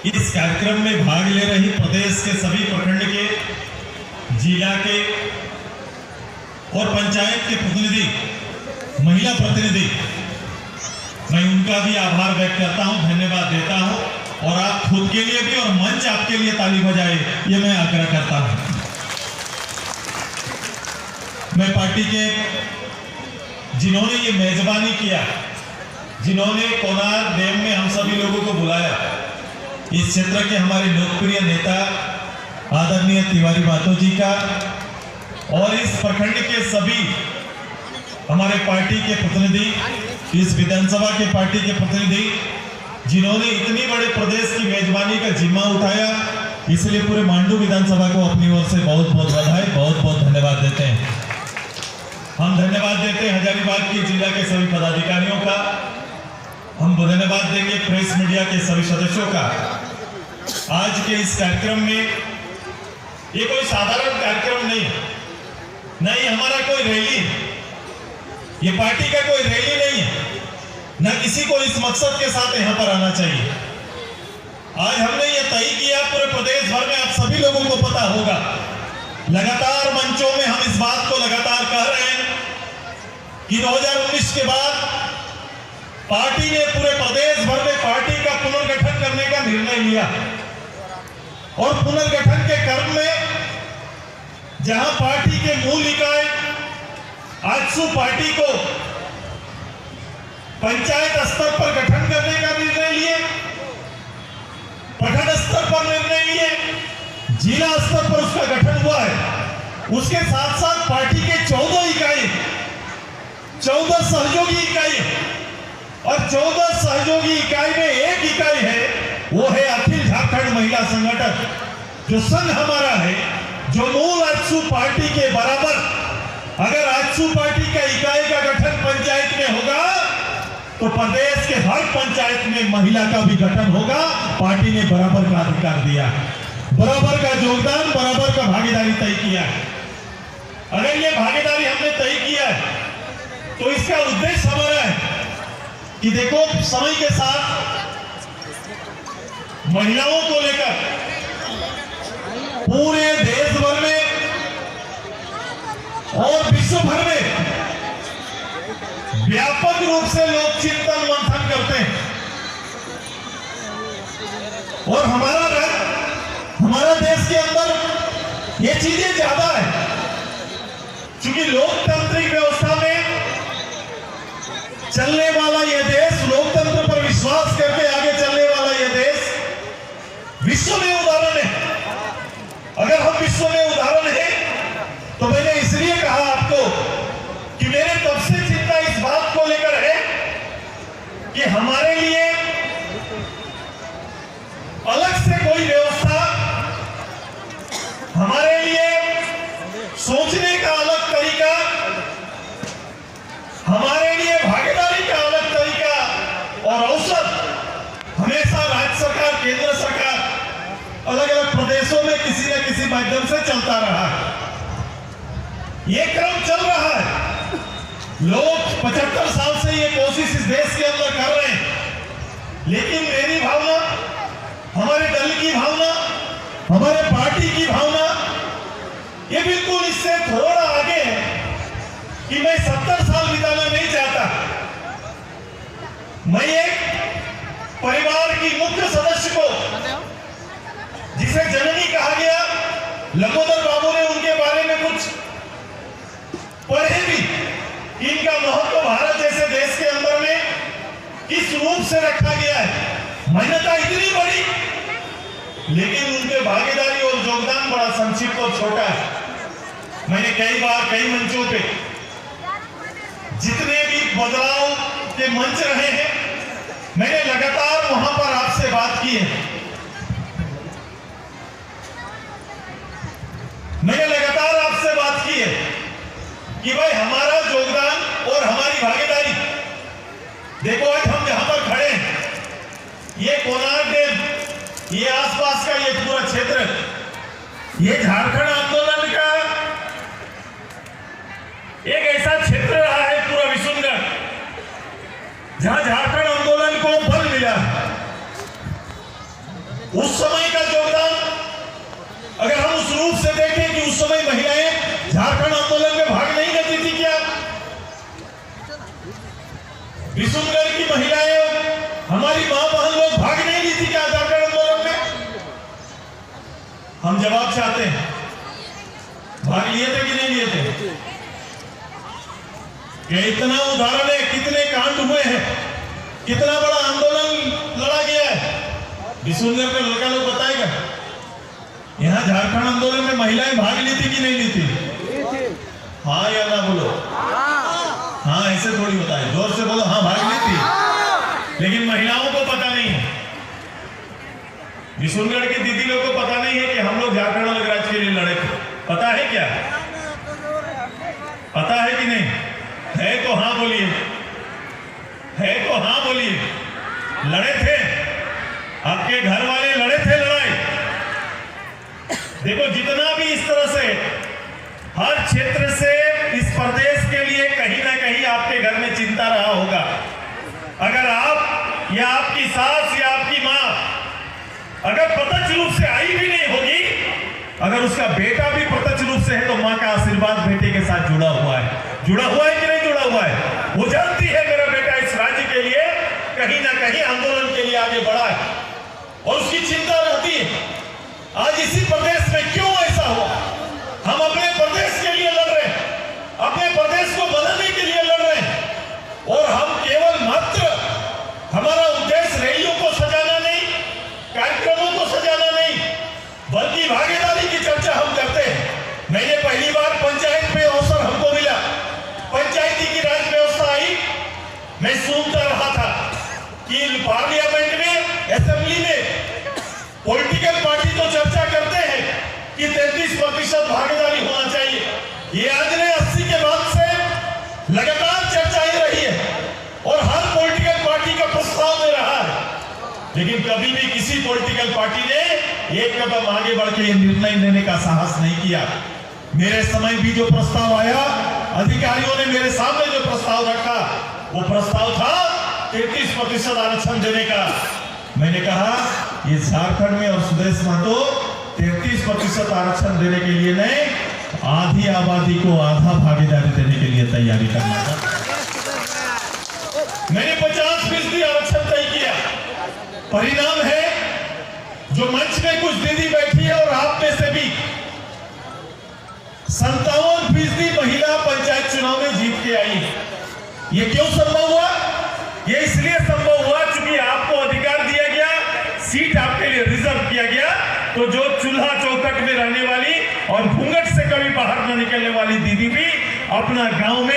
इस कार्यक्रम में भाग ले रही प्रदेश के सभी प्रखंड के, जिला के और पंचायत के प्रतिनिधि, महिला प्रतिनिधि, मैं उनका भी आभार व्यक्त करता हूं, धन्यवाद देता हूं। और आप खुद के लिए भी और मंच आपके लिए ताली बजाए, ये मैं आग्रह करता हूं। मैं पार्टी के जिन्होंने ये मेजबानी किया, जिन्होंने कोनार डैम में हम सभी लोगों को बुलाया, इस क्षेत्र के हमारे लोकप्रिय नेता आदरणीय तिवारी महतो जी का और इस प्रखंड के सभी हमारे पार्टी के प्रतिनिधि, इस विधानसभा के पार्टी के प्रतिनिधि, जिन्होंने इतनी बड़े प्रदेश की मेजबानी का जिम्मा उठाया, इसलिए पूरे मांडू विधानसभा को अपनी ओर से बहुत बहुत बधाई, बहुत बहुत धन्यवाद देते हैं। हम धन्यवाद देते हैं हजारीबाग की जिला के सभी पदाधिकारियों का, हम धन्यवाद देंगे प्रेस मीडिया के सभी सदस्यों का। आज के इस कार्यक्रम में ये कोई साधारण कार्यक्रम नहीं, हमारा कोई रैली, ये पार्टी का कोई रैली नहीं है, न किसी को इस मकसद के साथ यहाँ पर आना चाहिए। आज हमने ये तय किया, पूरे प्रदेश भर में आप सभी लोगों को पता होगा, लगातार मंचों में हम इस बात को लगातार कह रहे हैं कि 2019 के बाद पार्टी ने पूरे प्रदेश भर में पार्टी का पुनर्गठन करने का निर्णय लिया और पुनर्गठन के क्रम में जहां पार्टी के मूल इकाई आजसू पार्टी को पंचायत स्तर पर गठन करने का निर्णय लिए, प्रखंड स्तर पर निर्णय लिए, जिला स्तर पर उसका गठन हुआ है। उसके साथ साथ पार्टी के 14 इकाई, 14 सहयोगी इकाई और 14 सहयोगी इकाई में एक इकाई है, वो है अखिल झारखंड महिला संगठन, जो संघ हमारा है, जो मूल आजसू पार्टी के बराबर। अगर आजसू पार्टी का इकाई का गठन पंचायत में होगा तो प्रदेश के हर पंचायत में महिला का भी गठन होगा। पार्टी ने बराबर का अधिकार दिया, बराबर का योगदान, बराबर का भागीदारी तय किया। अगर ये भागीदारी हमने तय किया है तो इसका उद्देश्य हमारा है कि देखो, समय के साथ महिलाओं को लेकर पूरे देश भर में और विश्व भर में व्यापक रूप से लोग चिंतन मंथन करते हैं और हमारा देश के अंदर ये चीजें ज्यादा है, क्योंकि लोकतांत्रिक व्यवस्था में चलने वाला यह देश, लोकतंत्र पर विश्वास करके आगे चलने वाला यह देश विश्व में उदाहरण है। अगर हम विश्व में उदाहरण है तो मैंने इसलिए कहा आपको कि मेरे तब से चिंता इस बात को लेकर है कि हमारे लिए अलग से कोई व्यवस्था, हमारे लिए सोचने का अलग तरीका, हमारे लिए भागीदारी का अलग तरीका और अवसर हमेशा राज्य सरकार, केंद्र सरकार, अलग अलग प्रदेशों में किसी न किसी माध्यम से चलता रहा है। ये क्रम चल रहा है, लोग 75 साल से ये कोशिश इस देश के अंदर कर रहे हैं, लेकिन मेरी भावना, हमारे दल की भावना, हमारे पार्टी की भावना ये बिल्कुल इससे थोड़ा आगे है कि मैं 70 साल बिताना नहीं चाहता। मैं एक परिवार की मुख्य सदस्य को, जिसे जननी कहा गया, लंबोदर बाबू ने उनके बारे में कुछ पढ़े भी, इनका महत्व भारत जैसे देश के अंदर में किस रूप से रखा गया है। मान्यता इतनी बड़ी, लेकिन उनके भागीदारी और योगदान बड़ा संक्षिप्त और छोटा है। मैंने कई बार कई मंचों पे जितने भी बदलाव के मंच रहे हैं, मैंने लगातार वहां पर आपसे बात की है। मैंने लगातार आपसे बात की है कि भाई हमारा योगदान और हमारी भागीदारी, देखो आज हम जहां पर खड़े हैं, ये कोनार डैम, ये आसपास का ये पूरा क्षेत्र, ये झारखंड आंदोलन का एक ऐसा क्षेत्र रहा है, पूरा विसुंदर, जहां झारखंड आंदोलन को बल मिला। उस समय का योगदान अगर हम उस रूप से देखें कि उस समय महिलाएं झारखंड आंदोलन में भाग नहीं लेती थी क्या? विशुनगढ़ की महिलाएं, हमारी मां बहन लोग भाग नहीं ली थी क्या झारखंड आंदोलन में? हम जवाब चाहते हैं, भाग लिए थे कि नहीं लिए थे? ये इतना उदाहरण है, कितने कांड हुए हैं, कितना बड़ा आंदोलन लड़ा गया है। विशुनगढ़ का लड़का लोग बताएगा, यहाँ झारखंड आंदोलन में महिलाएं भाग ली थी कि नहीं ली थी? हाँ या ना बोलो? हाँ, ऐसे थोड़ी होता है, जोर से बोलो हाँ भाग ली थी। लेकिन महिलाओं को पता नहीं है, विशुनगढ़ की दीदी लोग को पता नहीं है कि हम लोग झारखंड अलग राज्य के लिए लड़े थे। पता है क्या? पता है कि नहीं? है तो हाँ बोलिए, है तो हाँ बोलिए। लड़े थे, आपके घर वाले लड़े थे लड़ाई। देखो, जितना भी इस तरह से हर क्षेत्र से इस प्रदेश के लिए कहीं ना कहीं आपके घर में चिंता रहा होगा। अगर आप या आपकी सास या आपकी मां अगर प्रत्यक्ष रूप से आई भी नहीं होगी, अगर उसका बेटा भी प्रत्यक्ष रूप से है तो मां का आशीर्वाद बेटे के साथ जुड़ा हुआ है। जुड़ा हुआ है कि नहीं जुड़ा हुआ है? वो जानती है मेरा बेटा इस राज्य के लिए कहीं ना कहीं आंदोलन के लिए आगे बढ़ा है और उसकी चिंता रहती है। आज इसी प्रदेश में क्यों ऐसा हुआ? हम अपने प्रदेश के लिए लड़ रहे हैं, अपने प्रदेश को बनाने के लिए लड़ रहे हैं और हम केवल मात्र हमारा उद्देश्य रैलियों को सजाना नहीं, कार्यक्रमों को सजाना नहीं, बल्कि भागीदारी की चर्चा हम करते हैं। मैंने पहली बार पंचायत में अवसर हमको मिला, पंचायती की राज व्यवस्था आई। मैं सुनता रहा था कि पार्लियामेंट में, असेंबली में पॉलिटिकल पार्टी तो चर्चा करते हैं कि 33% भागीदारी होना चाहिए। ये आज ने 80 के बाद से लगातार चर्चाएं रही है और हर पॉलिटिकल पार्टी का प्रस्ताव दे रहा है, लेकिन कभी भी किसी पॉलिटिकल पार्टी ने एक कदम आगे बढ़ के निर्णय लेने का साहस नहीं किया। मेरे समय भी जो प्रस्ताव आया, अधिकारियों ने मेरे सामने जो प्रस्ताव रखा, वो प्रस्ताव था 33% आरक्षण देने का। मैंने कहा ये झारखंड में और सुदेश महतो 33% आरक्षण देने के लिए नहीं, आधी आबादी को आधा भागीदारी देने के लिए तैयारी करना था। मैंने 50% आरक्षण तय किया। परिणाम है जो मंच में कुछ दीदी बैठी है और आप में से भी 57% महिला पंचायत चुनाव में जीत के आई है। ये क्यों संभव हुआ? ये इसलिए संभव हुआ क्योंकि आपको अधिकार दिया गया, सीट आपके लिए रिजर्व किया गया। तो जो चूल्हा चौखट में रहने वाली और घूंघट से कभी बाहर न निकलने वाली दीदी भी अपना गांव में